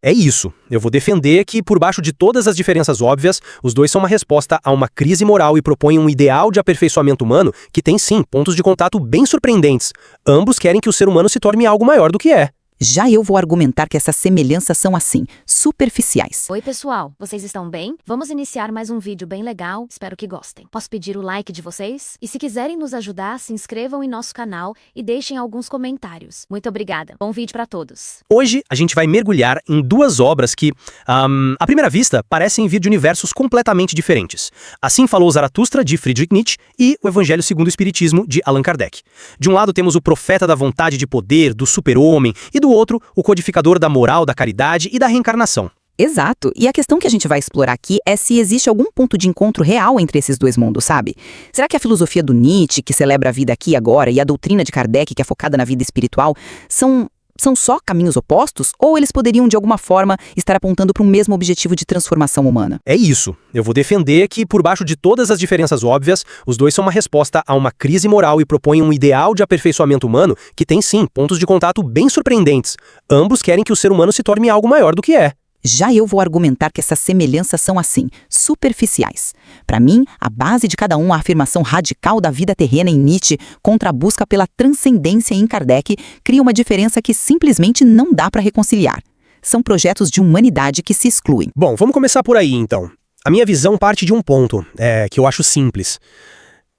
É isso. Eu vou defender que, por baixo de todas as diferenças óbvias, os dois são uma resposta a uma crise moral e propõem um ideal de aperfeiçoamento humano que tem, sim, pontos de contato bem surpreendentes. Ambos querem que o ser humano se torne algo maior do que é. Já eu vou argumentar que essas semelhanças são, assim, superficiais. Oi, pessoal. Vocês estão bem? Vamos iniciar mais um vídeo bem legal. Espero que gostem. Posso pedir o like de vocês? E se quiserem nos ajudar, se inscrevam em nosso canal e deixem alguns comentários. Muito obrigada. Bom vídeo para todos. Hoje, a gente vai mergulhar em duas obras que, à primeira vista, parecem vir de universos completamente diferentes. Assim falou Zaratustra, de Friedrich Nietzsche, e o Evangelho segundo o Espiritismo, de Allan Kardec. De um lado temos o profeta da vontade de poder, do super-homem, e do outro, o codificador da moral, da caridade e da reencarnação. Exato. E a questão que a gente vai explorar aqui é se existe algum ponto de encontro real entre esses dois mundos, sabe? Será que a filosofia do Nietzsche, que celebra a vida aqui e agora, e a doutrina de Kardec, que é focada na vida espiritual, são só caminhos opostos? Ou eles poderiam, de alguma forma, estar apontando para um mesmo objetivo de transformação humana? É isso. Eu vou defender que, por baixo de todas as diferenças óbvias, os dois são uma resposta a uma crise moral e propõem um ideal de aperfeiçoamento humano que tem, sim, pontos de contato bem surpreendentes. Ambos querem que o ser humano se torne algo maior do que é. Já eu vou argumentar que essas semelhanças são, assim, superficiais. Para mim, a base de cada um é a afirmação radical da vida terrena em Nietzsche contra a busca pela transcendência em Kardec cria uma diferença que simplesmente não dá para reconciliar. São projetos de humanidade que se excluem. Bom, vamos começar por aí, então. A minha visão parte de um ponto, que eu acho simples.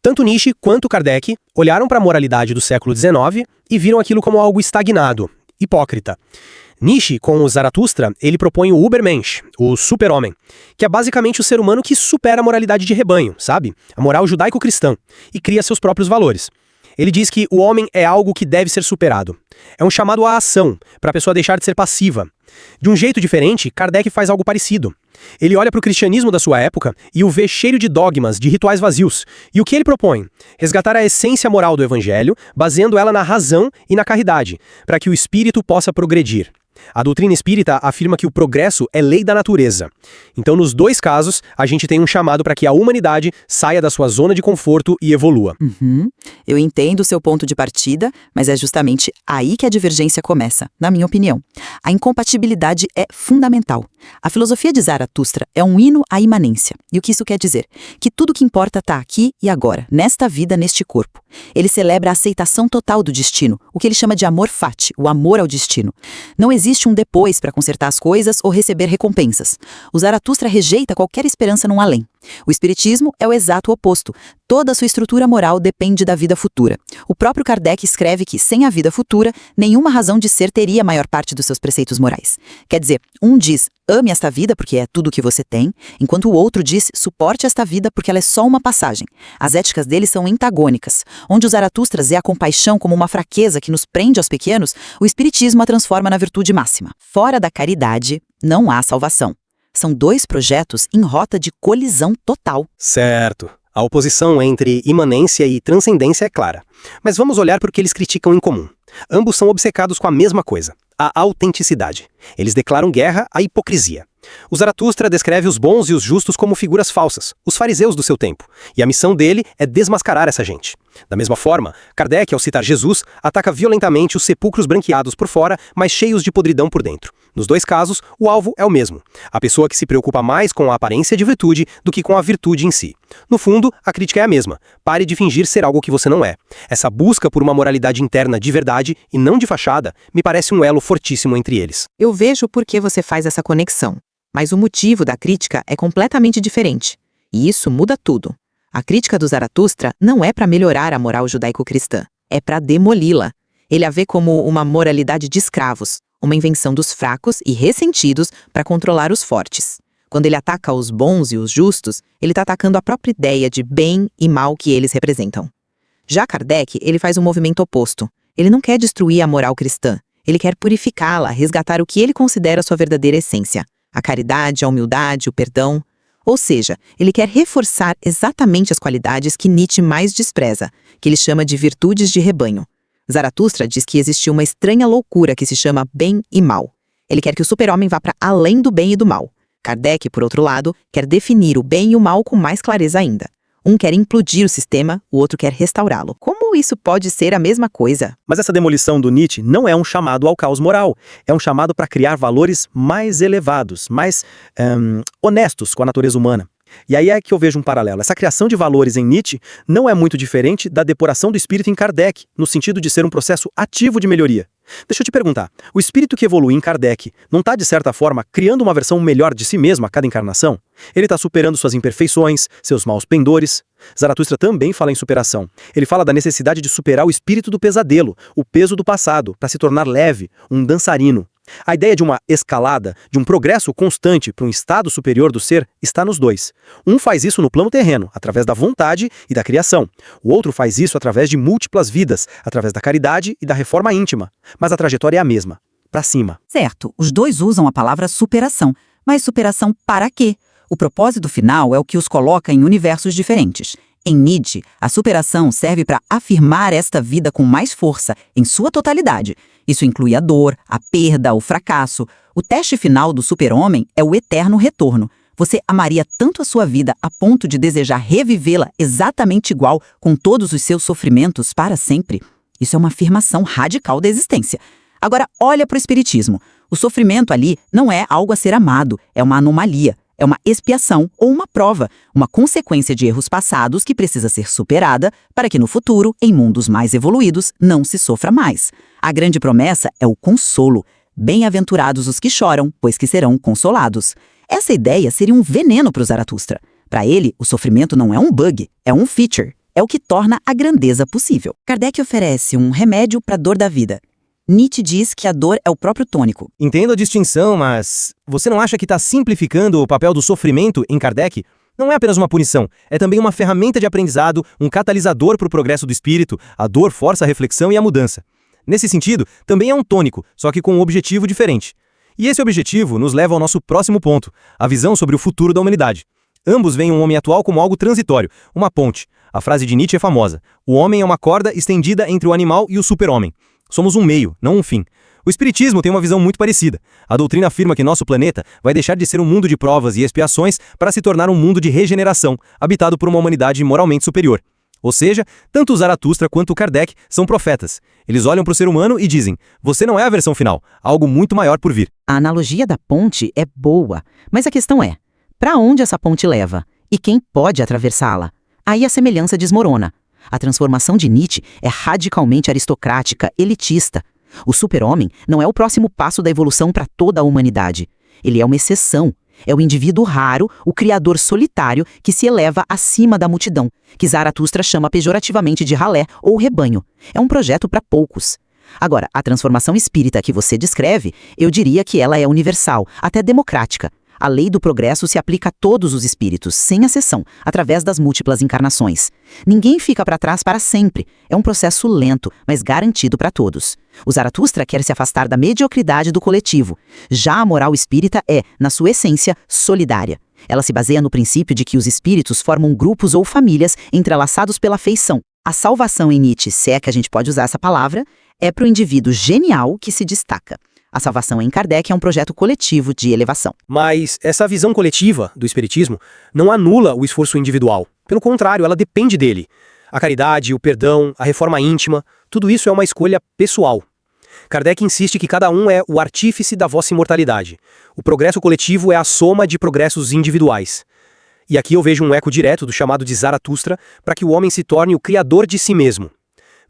Tanto Nietzsche quanto Kardec olharam para a moralidade do século XIX e viram aquilo como algo estagnado, hipócrita. Nietzsche, com o Zaratustra, ele propõe o Übermensch, o super-homem, que é basicamente o ser humano que supera a moralidade de rebanho, sabe? A moral judaico-cristã, e cria seus próprios valores. Ele diz que o homem é algo que deve ser superado. É um chamado à ação, para a pessoa deixar de ser passiva. De um jeito diferente, Kardec faz algo parecido. Ele olha para o cristianismo da sua época e o vê cheio de dogmas, de rituais vazios. E o que ele propõe? Resgatar a essência moral do evangelho, baseando ela na razão e na caridade, para que o espírito possa progredir. A doutrina espírita afirma que o progresso é lei da natureza. Então, nos dois casos, a gente tem um chamado para que a humanidade saia da sua zona de conforto e evolua. Eu entendo o seu ponto de partida, mas é justamente aí que a divergência começa, na minha opinião. A incompatibilidade é fundamental. A filosofia de Zaratustra é um hino à imanência. E o que isso quer dizer? Que tudo que importa está aqui e agora, nesta vida, neste corpo. Ele celebra a aceitação total do destino, o que ele chama de amor fati, o amor ao destino. Não existe um depois para consertar as coisas ou receber recompensas. O Zaratustra rejeita qualquer esperança num além. O espiritismo é o exato oposto. Toda a sua estrutura moral depende da vida futura. O próprio Kardec escreve que, sem a vida futura, nenhuma razão de ser teria a maior parte dos seus preceitos morais. Quer dizer, um diz, ame esta vida porque é tudo o que você tem, enquanto o outro diz, suporte esta vida porque ela é só uma passagem. As éticas dele são antagônicas. Onde o Zaratustra vê a compaixão como uma fraqueza que nos prende aos pequenos, o espiritismo a transforma na virtude máxima. Fora da caridade, não há salvação. São dois projetos em rota de colisão total. Certo. A oposição entre imanência e transcendência é clara. Mas vamos olhar para o que eles criticam em comum. Ambos são obcecados com a mesma coisa, a autenticidade. Eles declaram guerra à hipocrisia. O Zaratustra descreve os bons e os justos como figuras falsas, os fariseus do seu tempo, e a missão dele é desmascarar essa gente. Da mesma forma, Kardec, ao citar Jesus, ataca violentamente os sepulcros branqueados por fora, mas cheios de podridão por dentro. Nos dois casos, o alvo é o mesmo, a pessoa que se preocupa mais com a aparência de virtude do que com a virtude em si. No fundo, a crítica é a mesma. Pare de fingir ser algo que você não é. Essa busca por uma moralidade interna de verdade e não de fachada me parece um elo fortíssimo entre eles. Eu vejo por que você faz essa conexão. Mas o motivo da crítica é completamente diferente. E isso muda tudo. A crítica do Zaratustra não é para melhorar a moral judaico-cristã, é para demoli-la. Ele a vê como uma moralidade de escravos, uma invenção dos fracos e ressentidos para controlar os fortes. Quando ele ataca os bons e os justos, ele está atacando a própria ideia de bem e mal que eles representam. Já Kardec, ele faz um movimento oposto. Ele não quer destruir a moral cristã, ele quer purificá-la, resgatar o que ele considera sua verdadeira essência. A caridade, a humildade, o perdão. Ou seja, ele quer reforçar exatamente as qualidades que Nietzsche mais despreza, que ele chama de virtudes de rebanho. Zaratustra diz que existe uma estranha loucura que se chama bem e mal. Ele quer que o super-homem vá para além do bem e do mal. Kardec, por outro lado, quer definir o bem e o mal com mais clareza ainda. Um quer implodir o sistema, o outro quer restaurá-lo. Como isso pode ser a mesma coisa? Mas essa demolição do Nietzsche não é um chamado ao caos moral. É um chamado para criar valores mais elevados, mais honestos com a natureza humana. E aí é que eu vejo um paralelo. Essa criação de valores em Nietzsche não é muito diferente da depuração do espírito em Kardec, no sentido de ser um processo ativo de melhoria. Deixa eu te perguntar, o espírito que evolui em Kardec não está, de certa forma, criando uma versão melhor de si mesmo a cada encarnação? Ele está superando suas imperfeições, seus maus pendores. Zaratustra também fala em superação. Ele fala da necessidade de superar o espírito do pesadelo, o peso do passado, para se tornar leve, um dançarino. A ideia de uma escalada, de um progresso constante para um estado superior do ser, está nos dois. Um faz isso no plano terreno, através da vontade e da criação. O outro faz isso através de múltiplas vidas, através da caridade e da reforma íntima. Mas a trajetória é a mesma, para cima. Certo, os dois usam a palavra superação. Mas superação para quê? O propósito final é o que os coloca em universos diferentes. Em Nietzsche, a superação serve para afirmar esta vida com mais força, em sua totalidade. Isso inclui a dor, a perda, o fracasso. O teste final do super-homem é o eterno retorno. Você amaria tanto a sua vida a ponto de desejar revivê-la exatamente igual, com todos os seus sofrimentos para sempre? Isso é uma afirmação radical da existência. Agora, olha para o espiritismo. O sofrimento ali não é algo a ser amado, é uma anomalia. É uma expiação ou uma prova, uma consequência de erros passados que precisa ser superada para que no futuro, em mundos mais evoluídos, não se sofra mais. A grande promessa é o consolo. Bem-aventurados os que choram, pois que serão consolados. Essa ideia seria um veneno para o Zaratustra. Para ele, o sofrimento não é um bug, é um feature. É o que torna a grandeza possível. Kardec oferece um remédio para a dor da vida. Nietzsche diz que a dor é o próprio tônico. Entendo a distinção, mas você não acha que está simplificando o papel do sofrimento em Kardec? Não é apenas uma punição, é também uma ferramenta de aprendizado, um catalisador para o progresso do espírito. A dor força a reflexão e a mudança. Nesse sentido, também é um tônico, só que com um objetivo diferente. E esse objetivo nos leva ao nosso próximo ponto, a visão sobre o futuro da humanidade. Ambos veem um homem atual como algo transitório, uma ponte. A frase de Nietzsche é famosa: o homem é uma corda estendida entre o animal e o super-homem. Somos um meio, não um fim. O espiritismo tem uma visão muito parecida. A doutrina afirma que nosso planeta vai deixar de ser um mundo de provas e expiações para se tornar um mundo de regeneração, habitado por uma humanidade moralmente superior. Ou seja, tanto o Zaratustra quanto o Kardec são profetas. Eles olham para o ser humano e dizem: você não é a versão final, há algo muito maior por vir. A analogia da ponte é boa, mas a questão é, para onde essa ponte leva? E quem pode atravessá-la? Aí a semelhança desmorona. A transformação de Nietzsche é radicalmente aristocrática, elitista. O super-homem não é o próximo passo da evolução para toda a humanidade. Ele é uma exceção. É o indivíduo raro, o criador solitário que se eleva acima da multidão, que Zaratustra chama pejorativamente de ralé ou rebanho. É um projeto para poucos. Agora, a transformação espírita que você descreve, eu diria que ela é universal, até democrática. A lei do progresso se aplica a todos os espíritos, sem exceção, através das múltiplas encarnações. Ninguém fica para trás para sempre. É um processo lento, mas garantido para todos. O Zaratustra quer se afastar da mediocridade do coletivo. Já a moral espírita é, na sua essência, solidária. Ela se baseia no princípio de que os espíritos formam grupos ou famílias entrelaçados pela afeição. A salvação em Nietzsche, se é que a gente pode usar essa palavra, é para o indivíduo genial que se destaca. A salvação em Kardec é um projeto coletivo de elevação. Mas essa visão coletiva do espiritismo não anula o esforço individual. Pelo contrário, ela depende dele. A caridade, o perdão, a reforma íntima, tudo isso é uma escolha pessoal. Kardec insiste que cada um é o artífice da vossa imortalidade. O progresso coletivo é a soma de progressos individuais. E aqui eu vejo um eco direto do chamado de Zaratustra para que o homem se torne o criador de si mesmo.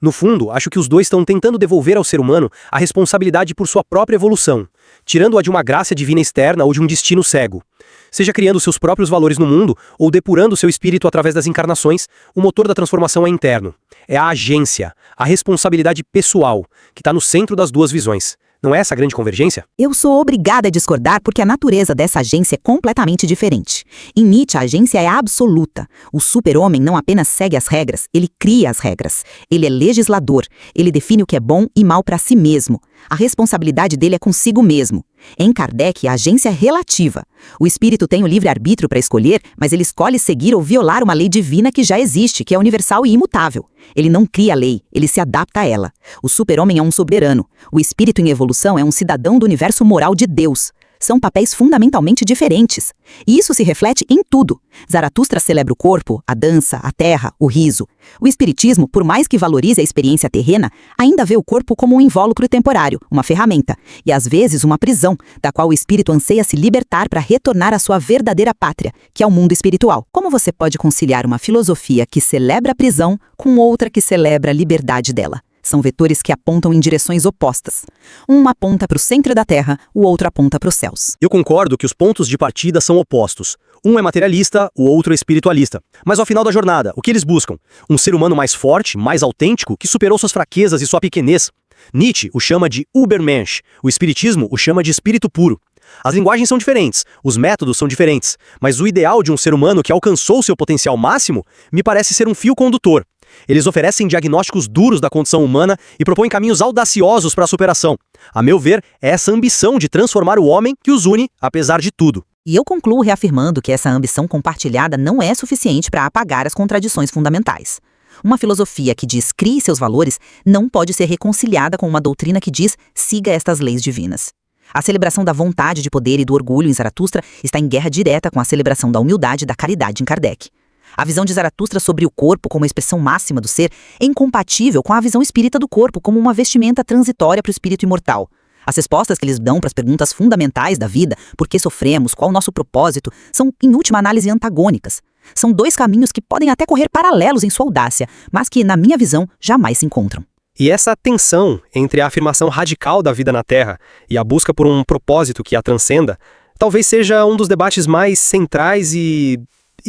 No fundo, acho que os dois estão tentando devolver ao ser humano a responsabilidade por sua própria evolução, tirando-a de uma graça divina externa ou de um destino cego. Seja criando seus próprios valores no mundo ou depurando seu espírito através das encarnações, o motor da transformação é interno. É a agência, a responsabilidade pessoal, que está no centro das duas visões. Não é essa a grande convergência? Eu sou obrigada a discordar porque a natureza dessa agência é completamente diferente. Em Nietzsche, a agência é absoluta. O super-homem não apenas segue as regras, ele cria as regras. Ele é legislador. Ele define o que é bom e mal para si mesmo. A responsabilidade dele é consigo mesmo. Em Kardec, a agência é relativa. O espírito tem o livre-arbítrio para escolher, mas ele escolhe seguir ou violar uma lei divina que já existe, que é universal e imutável. Ele não cria a lei, ele se adapta a ela. O super-homem é um soberano. O espírito em evolução é um cidadão do universo moral de Deus. São papéis fundamentalmente diferentes. E isso se reflete em tudo. Zaratustra celebra o corpo, a dança, a terra, o riso. O espiritismo, por mais que valorize a experiência terrena, ainda vê o corpo como um invólucro temporário, uma ferramenta, e às vezes uma prisão, da qual o espírito anseia se libertar para retornar à sua verdadeira pátria, que é o mundo espiritual. Como você pode conciliar uma filosofia que celebra a prisão com outra que celebra a liberdade dela? São vetores que apontam em direções opostas. Um aponta para o centro da Terra, o outro aponta para os céus. Eu concordo que os pontos de partida são opostos. Um é materialista, o outro é espiritualista. Mas ao final da jornada, o que eles buscam? Um ser humano mais forte, mais autêntico, que superou suas fraquezas e sua pequenez. Nietzsche o chama de Übermensch, o espiritismo o chama de espírito puro. As linguagens são diferentes, os métodos são diferentes, mas o ideal de um ser humano que alcançou seu potencial máximo me parece ser um fio condutor. Eles oferecem diagnósticos duros da condição humana e propõem caminhos audaciosos para a superação. A meu ver, é essa ambição de transformar o homem que os une, apesar de tudo. E eu concluo reafirmando que essa ambição compartilhada não é suficiente para apagar as contradições fundamentais. Uma filosofia que diz crie seus valores não pode ser reconciliada com uma doutrina que diz siga estas leis divinas. A celebração da vontade de poder e do orgulho em Zaratustra está em guerra direta com a celebração da humildade e da caridade em Kardec. A visão de Zaratustra sobre o corpo como a expressão máxima do ser é incompatível com a visão espírita do corpo como uma vestimenta transitória para o espírito imortal. As respostas que eles dão para as perguntas fundamentais da vida, por que sofremos, qual o nosso propósito, são, em última análise, antagônicas. São dois caminhos que podem até correr paralelos em sua audácia, mas que, na minha visão, jamais se encontram. E essa tensão entre a afirmação radical da vida na Terra e a busca por um propósito que a transcenda, talvez seja um dos debates mais centrais e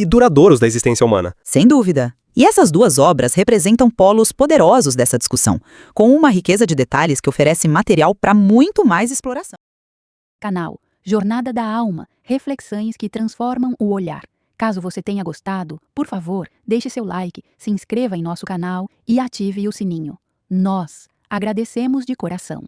duradouros da existência humana. Sem dúvida. E essas duas obras representam polos poderosos dessa discussão, com uma riqueza de detalhes que oferece material para muito mais exploração. Canal Jornada da Alma, reflexões que transformam o olhar. Caso você tenha gostado, por favor, deixe seu like, se inscreva em nosso canal e ative o sininho. Nós agradecemos de coração.